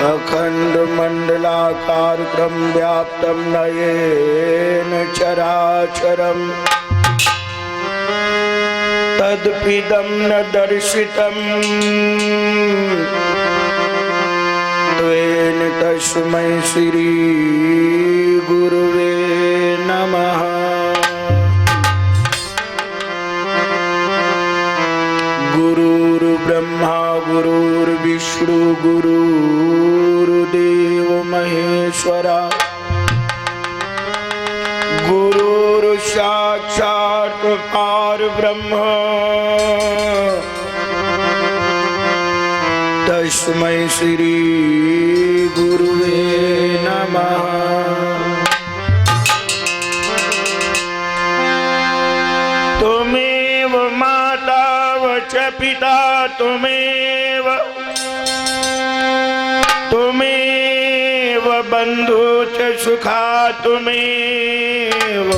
अखंड मंडलाकार क्रम व्याप्तम नयेन चराचरम तदपिदम न दर्शितम त्वेन तस्मै श्री गुरुवे नमः। गुरुर्ब्रह्मा गुरुर्विष्णु गुरुर्देव महेश्वरा गुरुर्साक्षात् परब्रह्म तस्मै श्री गुरुवे नमः। त्वमेव माता च पिता त्वमेव बंधु च सुखा त्वमेव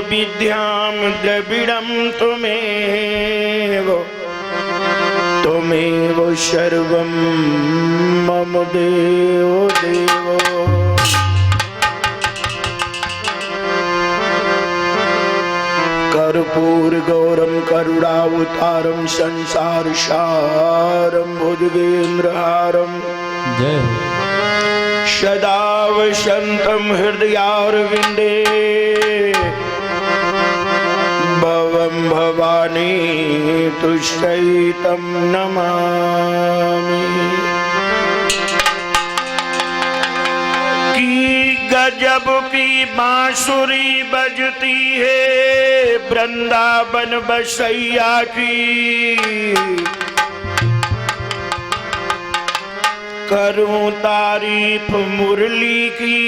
विद्यां द्रविणं त्वमेव सर्वं मम देवो देवो। कर्पूर गौरम करुणावतारम संसार सारम भुजगेन्द्रहारम सदा वसंतम हृदयारविंदे भवं भवानी तुष्टैतं नमामि। की गजब की बांसुरी बजती है वृंदावन बसैया की, करूं तारीफ मुरली की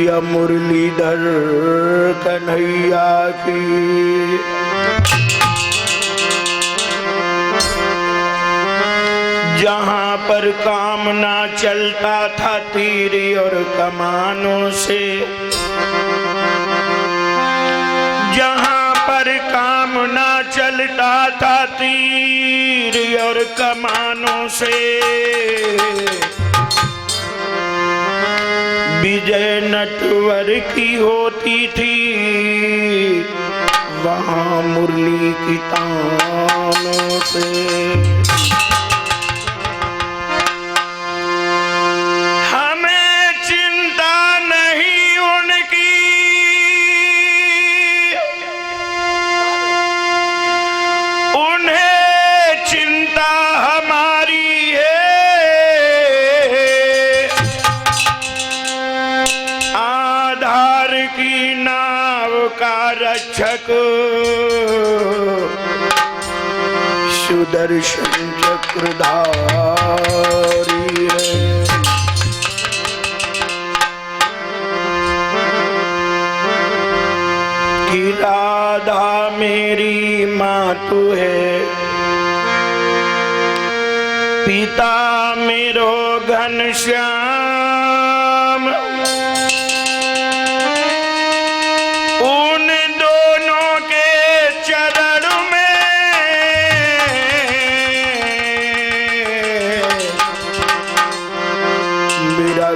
या मुरलीधर कन्हैया की। जहाँ पर काम ना चलता था तीर और कमानों से, जहाँ पर काम ना चलता था तीर और कमानों से, विजय नटवर की होती थी वहाँ मुरली की तानों से। रक्षक सुदर्शन चक्रधारी है। कि राधा मेरी माँ तू है, पिता मेरो घनश्याम,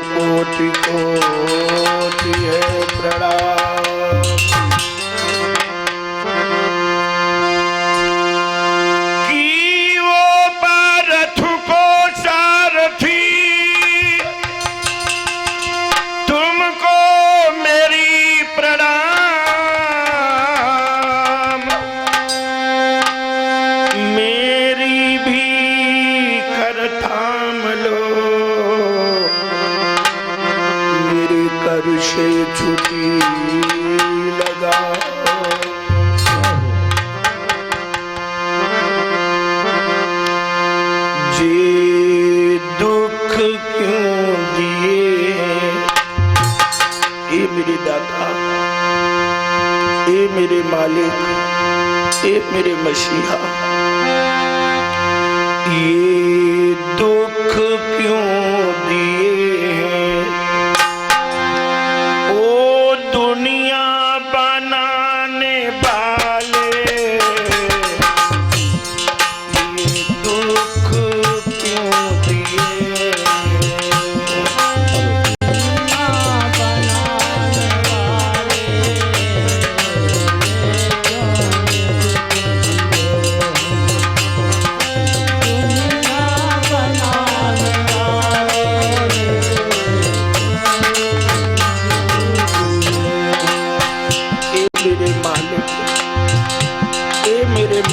कोटि कोटि है प्रणाम। कि वो पारथ को सारथी, तुमको मेरी प्रणाम। मेरी भी कर थाम लो, ए मेरे मालिक, ए मेरे मसीहा, ये दुख क्यों दिए हैं ओ दुनिया बनाने वाले, ये दुख क्यों दिए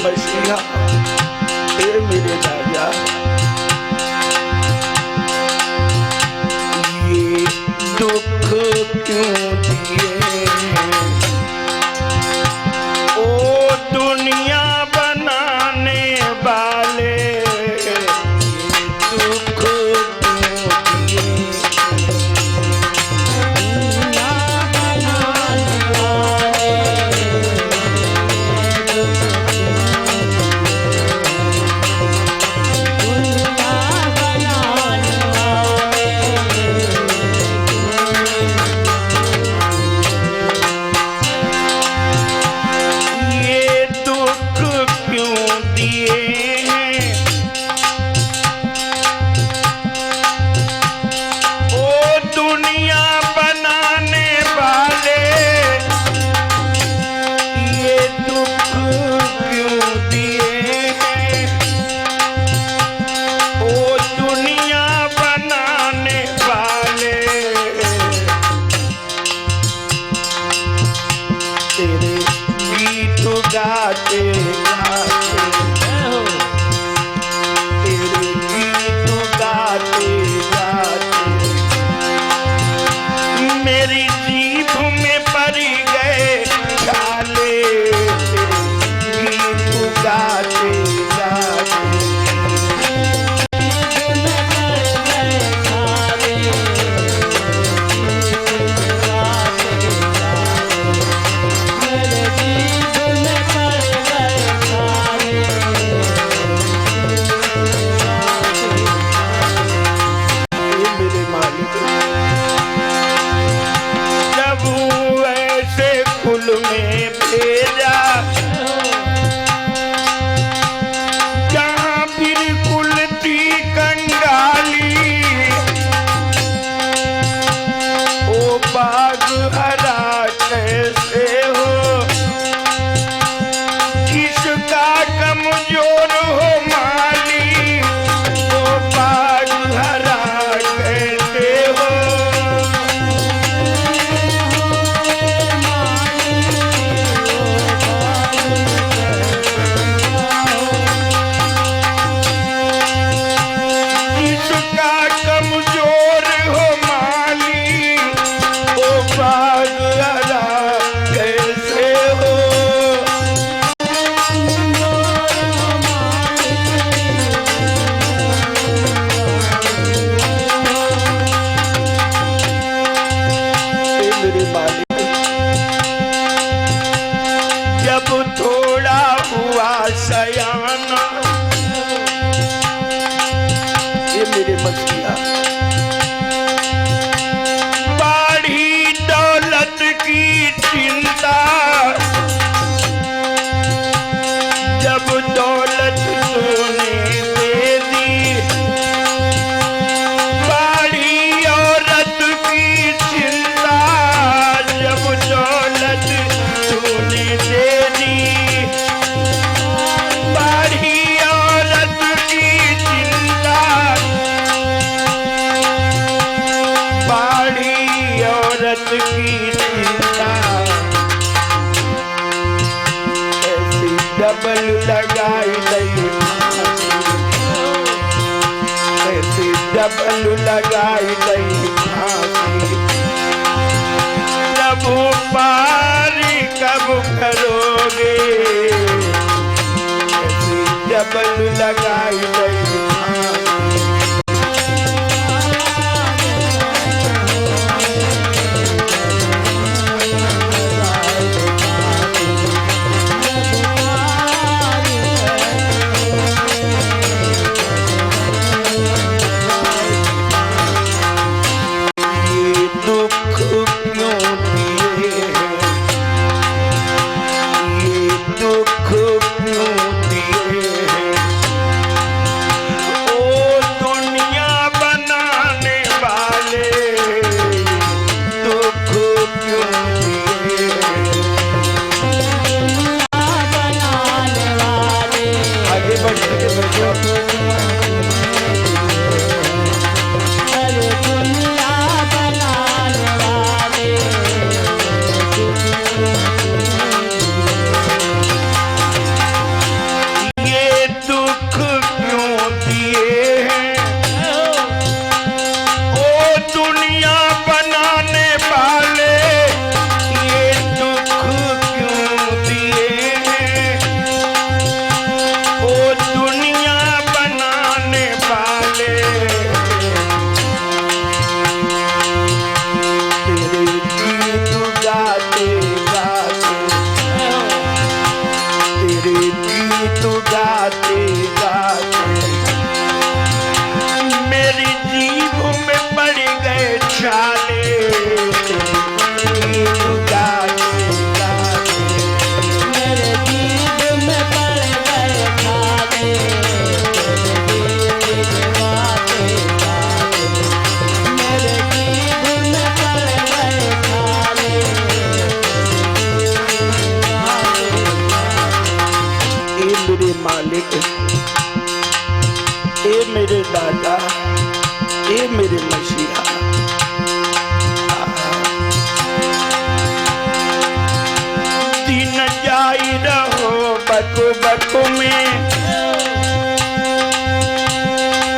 मसीहा, हे मेरे राजा, ये दुख क्यों दिए ओ दुनिया बनाने वाले, ये दुख क्यों दिए गाते गाते तेरे गीत गाते गाते मेरी जीभ में पड़ गए छाले, तेरे गीत गाते गाते में भेजा जहां बिल्कुल थी कंगाली, ओ बाग हरा कैसे हो किसका कमजोर हो माली, ओ बाग हरा कैसे हो कमजोर हो माली, ओ बाग हरा कैसे हो मेरे मालिक, जब थोड़ा हुआ सयाना, ये मेरे मसीहा, बढ़ी दौलत की चिंता, जब दौलत तूने दे दी, बढ़ी औरत की चिंता, जब दौलत तूने दे दी, बढ़ी औरत की चिंता, बाड़ी औरत की चिंता, ऐसी डबल लगाई गई फांसी, ऐसी डबल लगाई गई फांसी, प्रभु पारी कब करोगे, ऐसी डबल लगाई गई फांसी। मालिक, ए मेरे दादा, ए मेरे मसीहा, दिन जाई रहो बकु बकु में,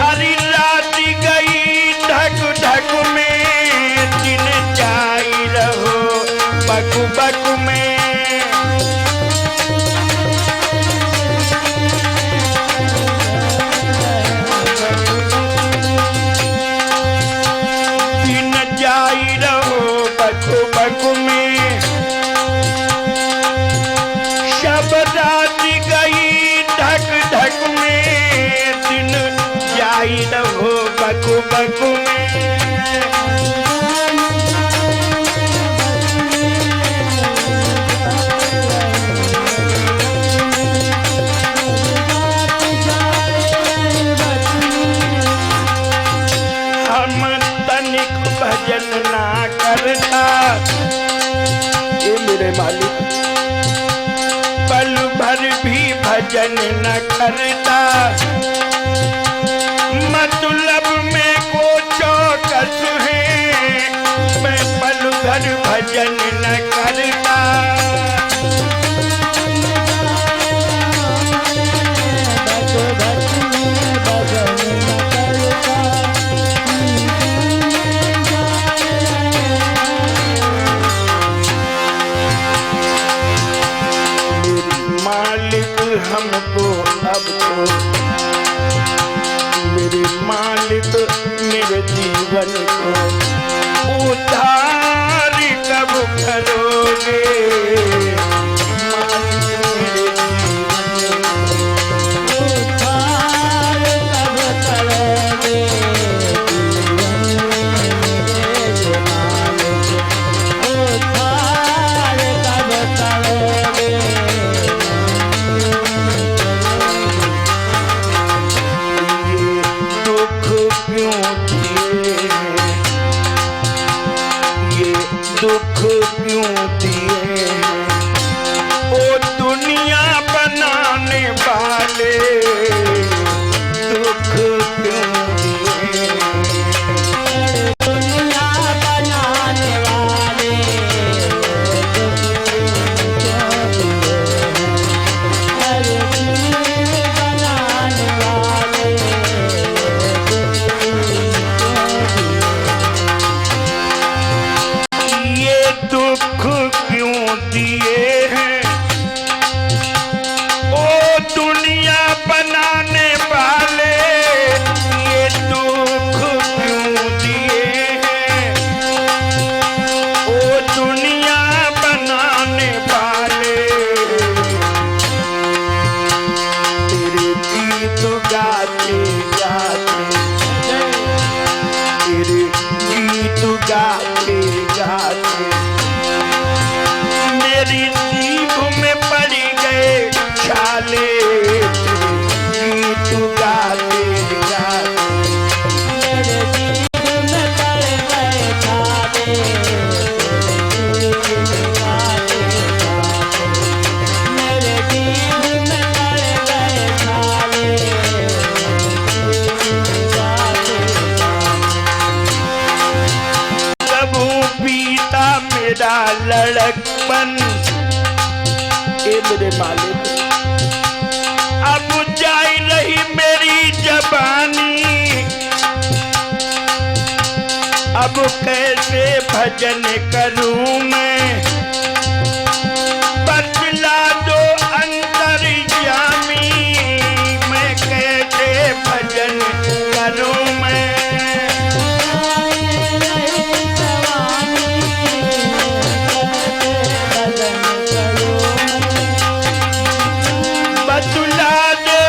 अरे रात गई ढक ढक में, दिन जाई रहो बकु बकु में, दिन जाई रहो बकु बकु में, शब रात गई ढक ढक में, दिन जाई रहो बकु बकु में, हम तनिक भजन ना करता, ये मेरे मालिक पल भर भी भजन न करता, मतलब में को चौकस है, मैं पल भर भजन न करता, मालिक हमको अब तो, मेरे मालिक मेरे जीवन को उद्धार कब करोगे, मालिक मेरे जीवन को उद्धार कब करोगे, उद्धार कब करोगे, दुख क्यों दिए ओ दुनिया बनाने वाले, दुख क्यों दिए दुनिया बनाने वाले, बनाने वाले, दुख क्यों दिए हैं ओ दुनिया बनाने वाले, ये दुख क्यों दिए हैं ओ दुनिया बनाने वाले, तेरे गीत गाते गाते, तेरे गीत गाते गाते मेरी जीभ में पड़ गए छाले, गीत गाते गाते मेरे जीभ में पड़ गए छाले, मेरे जीभ में पड़ गए छाले, कबू पीता मेरा लड़कपन, ए मेरे मालिक अब जाई रही मेरी जबानी, अब कैसे भजन करूं मैं, बतला दो अंतर्यामी, मैं कैसे भजन करूं मैं, बतला दो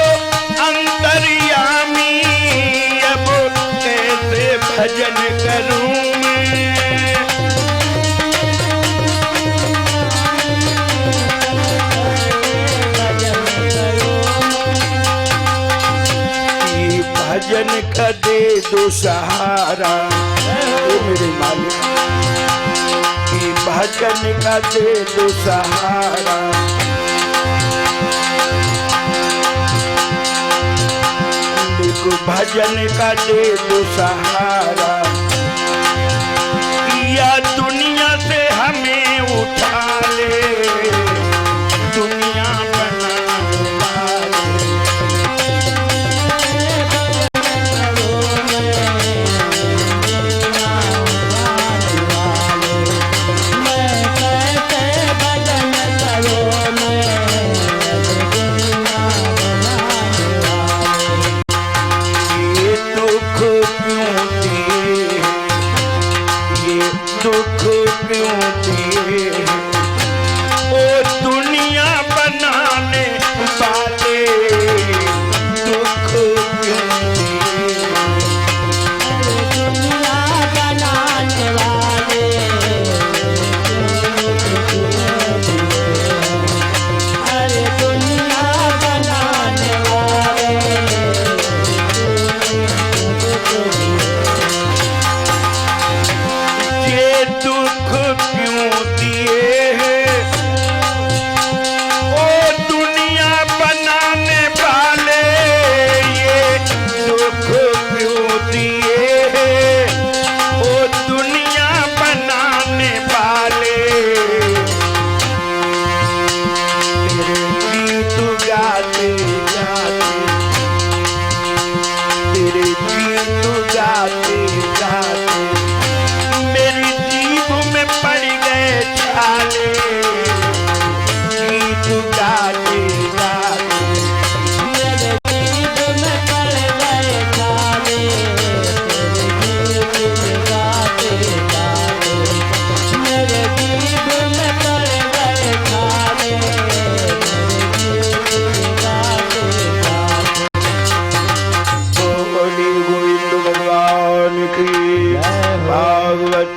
अंतर्यामी, अब कैसे भजन करूं मैं, भजन का दे दो सहारा, ओ मेरे मालिक की भजन का दे दो सहारा, भजन का दे दो सहारा, या दुनिया से हमें उठा ले, दुनिया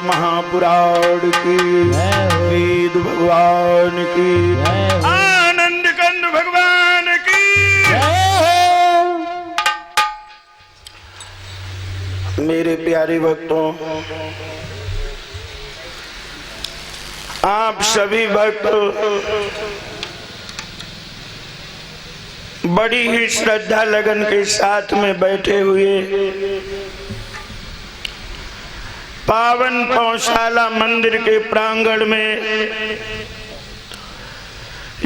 महापुराण की, वेद भगवान की, आनंद कंद भगवान की। मेरे प्यारे भक्तों, आप सभी भक्त बड़ी ही श्रद्धा लगन के साथ में बैठे हुए पावन पौशाला मंदिर के प्रांगण में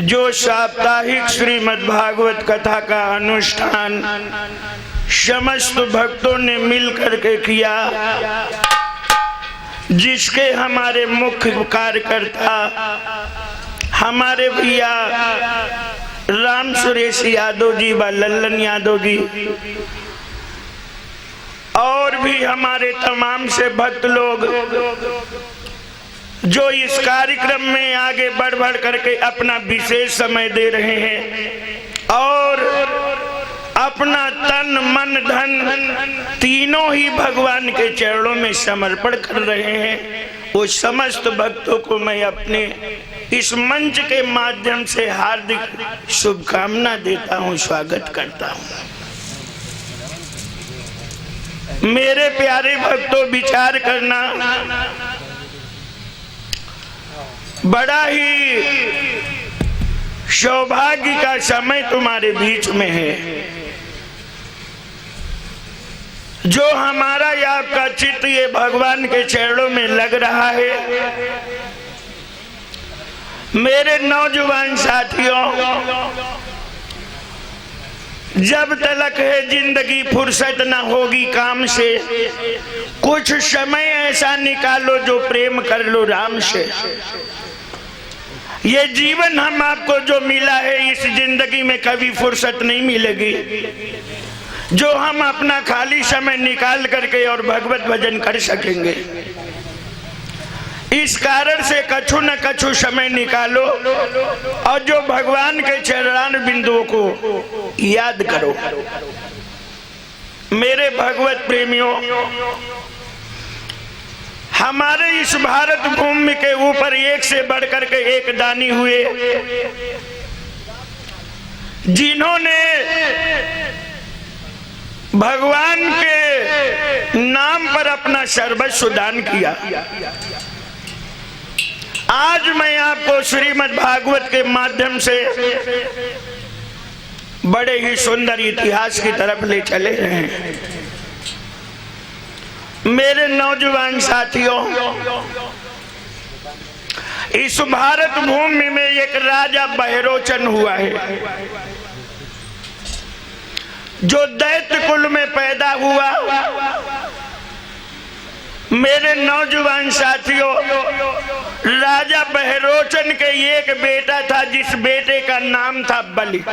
जो साप्ताहिक श्रीमद् भागवत कथा का अनुष्ठान समस्त भक्तों ने मिलकर के किया, जिसके हमारे मुख्य कार्यकर्ता हमारे भैया राम सुरेश यादव जी व लल्लन यादव जी और भी हमारे तमाम से भक्त लोग जो इस कार्यक्रम में आगे बढ़ बढ़ करके अपना विशेष समय दे रहे हैं और अपना तन मन धन तीनों ही भगवान के चरणों में समर्पण कर रहे हैं, वो समस्त भक्तों को मैं अपने इस मंच के माध्यम से हार्दिक शुभकामना देता हूं, स्वागत करता हूं। मेरे प्यारे भक्तों, विचार करना, बड़ा ही सौभाग्य का समय तुम्हारे बीच में है। जो हमारा या आपका चित्त ये भगवान के चरणों में लग रहा है, मेरे नौजवान साथियों, जब तक है जिंदगी फुर्सत ना होगी काम से, कुछ समय ऐसा निकालो जो प्रेम कर लो राम से। ये जीवन हम आपको जो मिला है, इस जिंदगी में कभी फुर्सत नहीं मिलेगी जो हम अपना खाली समय निकाल करके और भगवत भजन कर सकेंगे। इस कारण से कछु न कछु समय निकालो और जो भगवान के चरण बिंदुओं को याद करो। मेरे भगवत प्रेमियों, हमारे इस भारत भूमि के ऊपर एक से बढ़कर के एक दानी हुए, जिन्होंने भगवान के नाम पर अपना सर्वस्व दान किया। आज मैं आपको श्रीमद् भागवत के माध्यम से बड़े ही सुंदर इतिहास की तरफ ले चले हैं। मेरे नौजवान साथियों, इस भारत भूमि में एक राजा बहरोचन हुआ है जो दैत्य कुल में पैदा हुआ। मेरे नौजवान साथियों, राजा बहरोचन के एक बेटा था जिस बेटे का नाम था बलि।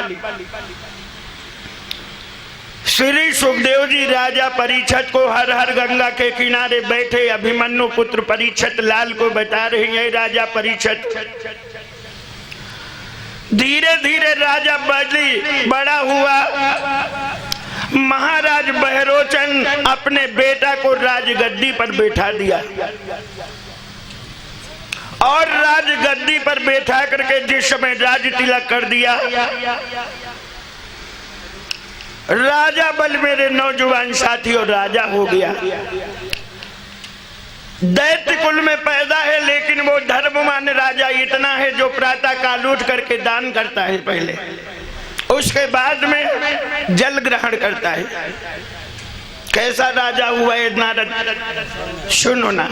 श्री सुखदेव जी राजा परीक्षित को हर हर गंगा के किनारे बैठे अभिमन्यु पुत्र परीक्षित लाल को बता रहे हैं, राजा परीक्षित, धीरे धीरे राजा बलि बड़ा हुआ। महाराज बहरोचन अपने बेटा को राजगद्दी पर बैठा दिया और राजगद्दी पर बैठा करके जिस समय राज तिलक कर दिया, राजा बल, मेरे नौजवान साथियों, राजा हो गया। दैत्य कुल में पैदा है लेकिन वो धर्मवान राजा इतना है जो प्रातः काल उठ करके दान करता है पहले, उसके बाद में जल ग्रहण करता है। कैसा राजा हुआ है नारद, सुनो ना।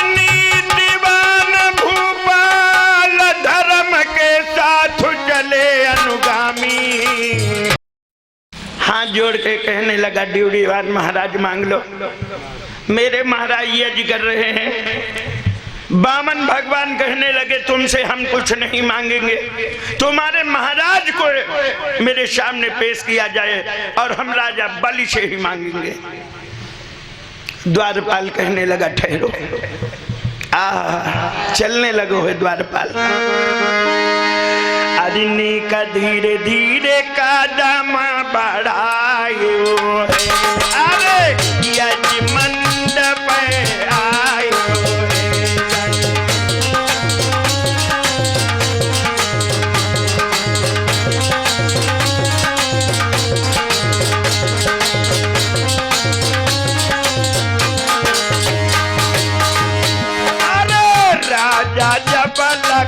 नीतिवान भूपाल धर्म के साथ चले अनुगामी। हाथ जोड़ के कहने लगा, ड्यूटीवान महाराज मांग लो। मेरे महाराज यज्ञ कर रहे हैं। बामन भगवान कहने लगे, तुमसे हम कुछ नहीं मांगेंगे, तुम्हारे महाराज को मेरे सामने पेश किया जाए और हम राजा बलि से ही मांगेंगे। द्वारपाल कहने लगा, ठहरो। चलने लगो है द्वारपाल। अरिनी का धीरे धीरे कदम बढ़ायो, अरे यज्ञ मंडप आयो।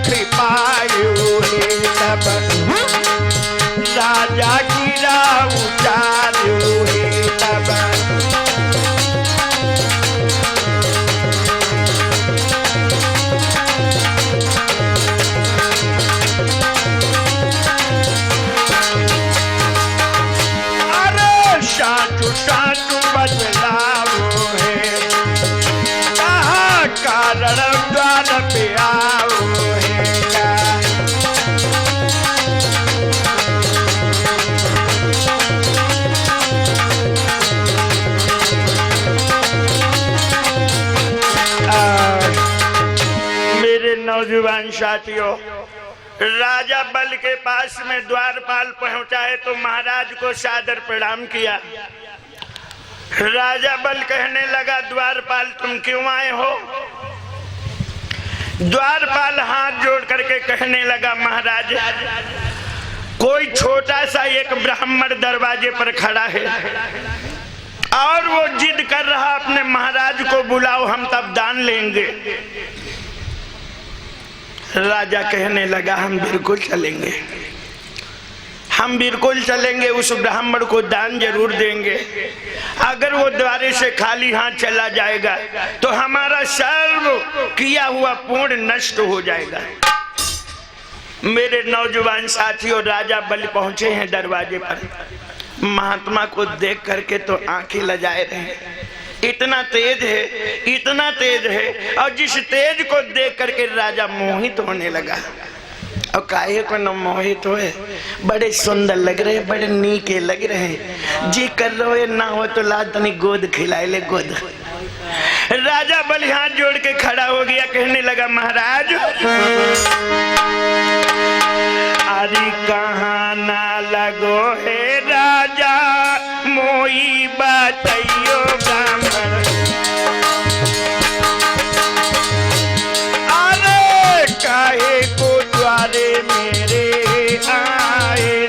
कृपायु तब राजा गिरा उचार्यु तब। अरे साचु साचु बदलाओ है, कहाँ कारण द्वार पे आओ। नौजवान साथियों, राजा बल के पास में द्वारपाल पहुंचा है तो महाराज को सादर प्रणाम किया। राजा बल कहने लगा, द्वारपाल तुम क्यों आए हो? द्वारपाल हाथ जोड़ करके कहने लगा, महाराज कोई छोटा सा एक ब्राह्मण दरवाजे पर खड़ा है और वो जिद कर रहा अपने महाराज को बुलाओ, हम तब दान लेंगे। राजा कहने लगा, हम बिल्कुल चलेंगे, हम बिल्कुल चलेंगे, उस ब्राह्मण को दान जरूर देंगे। अगर वो द्वारे से खाली हाथ चला जाएगा तो हमारा सर्व किया हुआ पुण्य नष्ट हो जाएगा। मेरे नौजवान साथियों, राजा बलि पहुंचे हैं दरवाजे पर। महात्मा को देख करके तो आंखें लजाए रहे, इतना तेज है, इतना तेज है। और जिस तेज को देख करके राजा मोहित होने लगा। और काहे को न मोहित होए, बड़े सुंदर लग रहे, बड़े नीके लग रहे। जी कर रहे ना हो तो ला तनी गोद खिलाए ले, गोद। राजा बलि हाथ जोड़ के खड़ा हो गया, कहने लगा, महाराज अरे कहाँ ना लगो है राजा, मोई बताइयो ब्राह्मण। अरे काहे को द्वारे मेरे आए।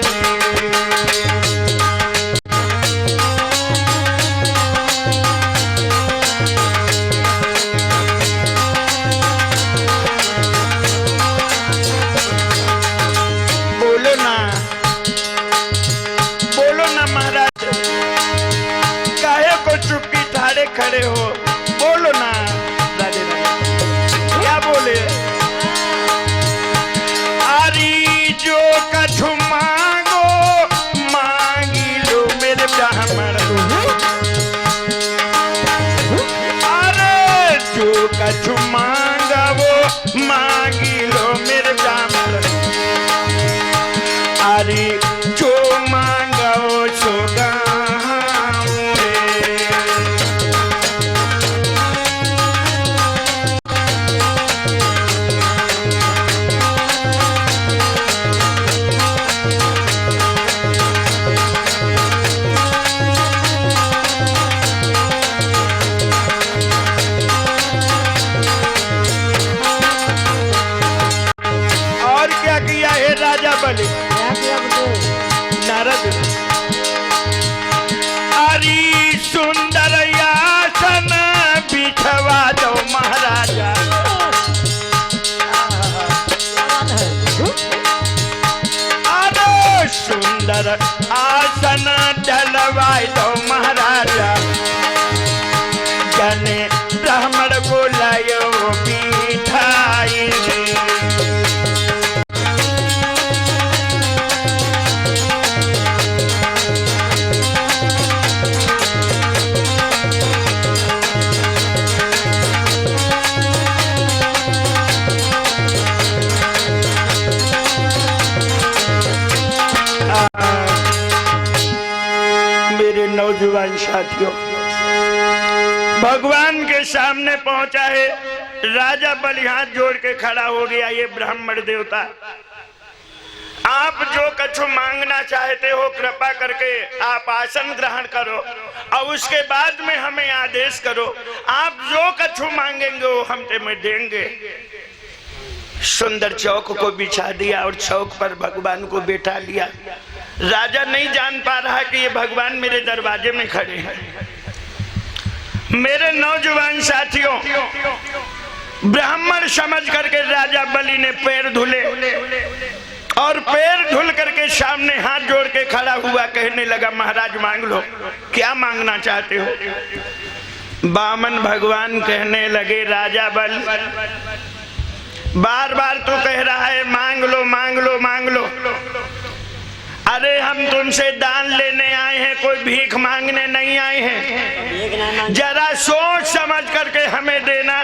कछु मांगा वो मांगी लो मेरे ब्राह्मण, अरे जो मांगा वो सो नारद। अरे सुंदर आसन बिछवा दो महाराजा, अरे सुंदर आसन डलवाई दो महाराजा, जने ब्राह्मण बोलायो बिठाई दे। नौजवान साथियों, भगवान के सामने पहुंचा है। राजा बलि हाथ जोड़ के खड़ा हो गया, ये ब्राह्मण देवता, आप जो कछु मांगना चाहते हो कृपा करके आप आसन ग्रहण करो और उसके बाद में हमें आदेश करो, आप जो कछु मांगेंगे वो हम तुम्हें देंगे। सुंदर चौक को बिछा दिया और चौक पर भगवान को बैठा लिया। राजा नहीं जान पा रहा कि ये भगवान मेरे दरवाजे में खड़े हैं। मेरे नौजवान साथियों, ब्राह्मण समझ करके राजा बलि ने पैर धुले और पैर धुल करके सामने हाथ जोड़ के खड़ा हुआ, कहने लगा महाराज मांग लो, क्या मांगना चाहते हो। बामन भगवान कहने लगे राजा बल, बार बार तो कह रहा है मांग लो मांग लो मांग लो, अरे हम तुमसे दान लेने आए हैं, कोई भीख मांगने नहीं आए हैं। जरा सोच समझ करके हमें देना,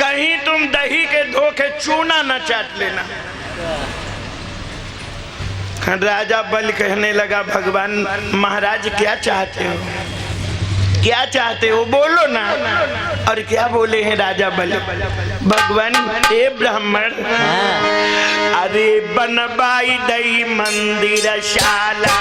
कहीं तुम दही के धोखे चूना न चाट लेना। राजा बल कहने लगा भगवान महाराज क्या चाहते हो, क्या चाहते हो बोलो ना। और क्या बोले हैं राजा बल, भगवान ए ब्राह्मण, अरे बनवाई दई मंदिर शाला,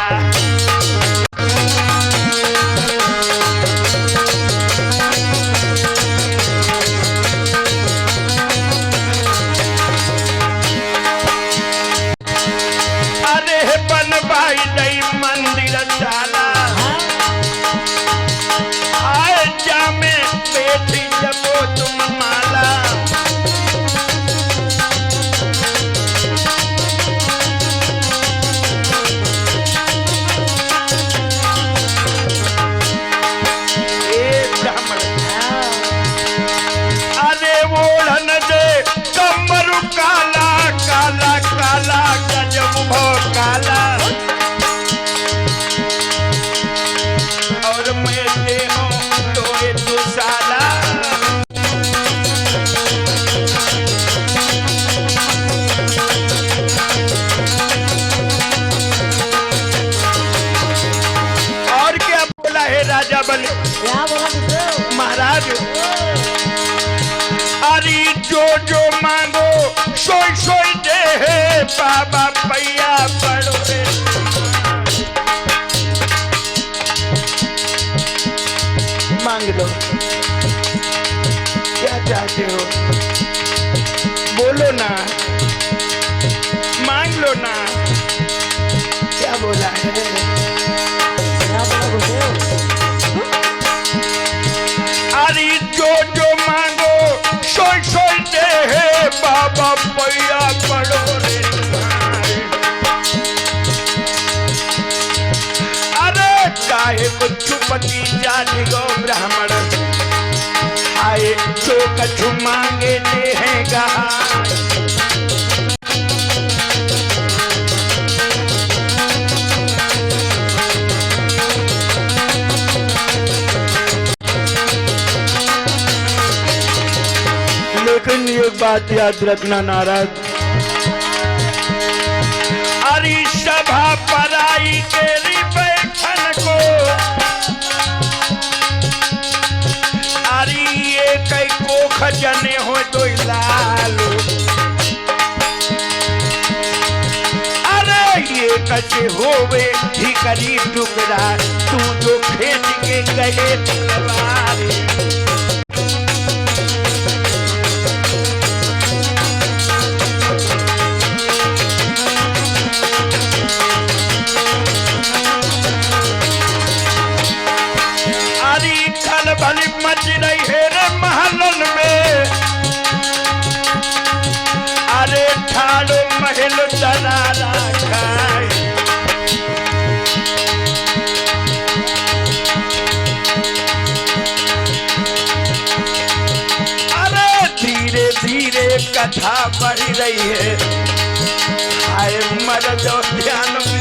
अरे बनवाई दई मंदिर शाला, तुम माला, अरे ओढ़न दे कमरू काला काला काला गजब भो काला, और मैं दे तो दुसाला, राजा बल महाराज, अरे जो मांगो सोई सोई दे बाबा पैया पड़ो रे। मांग लो क्या चाहते हो बोलो ना, मांग लो ना। क्या बोला है, अरे जो मांगो सोई सोई दे बाबा पैया पड़ो रे। अरे काहे को चुपती जाने गो ब्राह्मण, आए जो कछु मांगे देगा। लेकिन एक बात याद रखना नारद, अरे सभा पराई तेरी बैठन को, अरे ये कई को खजने हो तो लालो, अरे ये कचे होवे ही करी टुकड़ा, तू जो खेत के गए तलवार। खलबली मच रही है रे महलन में, अरे ठाड़ो महल दरारा खाए, अरे धीरे धीरे कथा बढ़ रही है, आए मर जो ध्यान में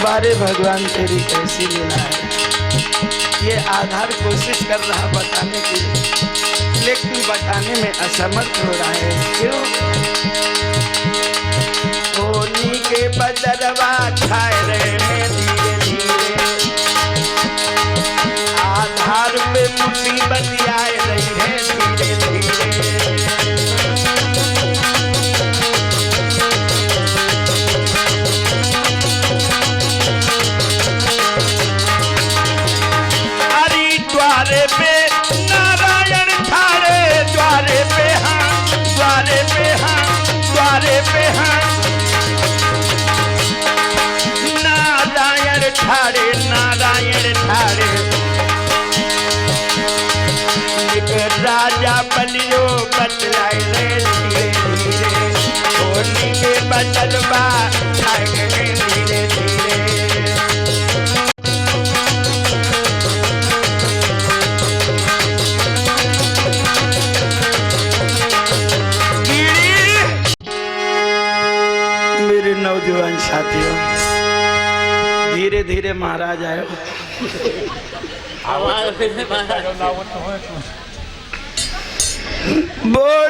बारे भगवान तेरी कैसी लीला है। ये आधार कोशिश कर रहा बताने की, लेकिन बताने में असमर्थ हो रहा है। क्यों? होनी के बदलवा खाए रहे हैं धीरे धीरे, आधार पे मुसीबत आए रही है धीरे धीरे। द्वारे पे नारायण ठाड़े, द्वारे पे हाँ, द्वारे पे हाँ, द्वारे पे हाँ, नारायण ठाड़े, नारायण ठाड़े। एक राजा बलियो बतलाए धीरे धीरे, होली के बदलवा खाए गए धीरे धीरे। नौजवान साथियों, धीरे धीरे महाराज आए। बोल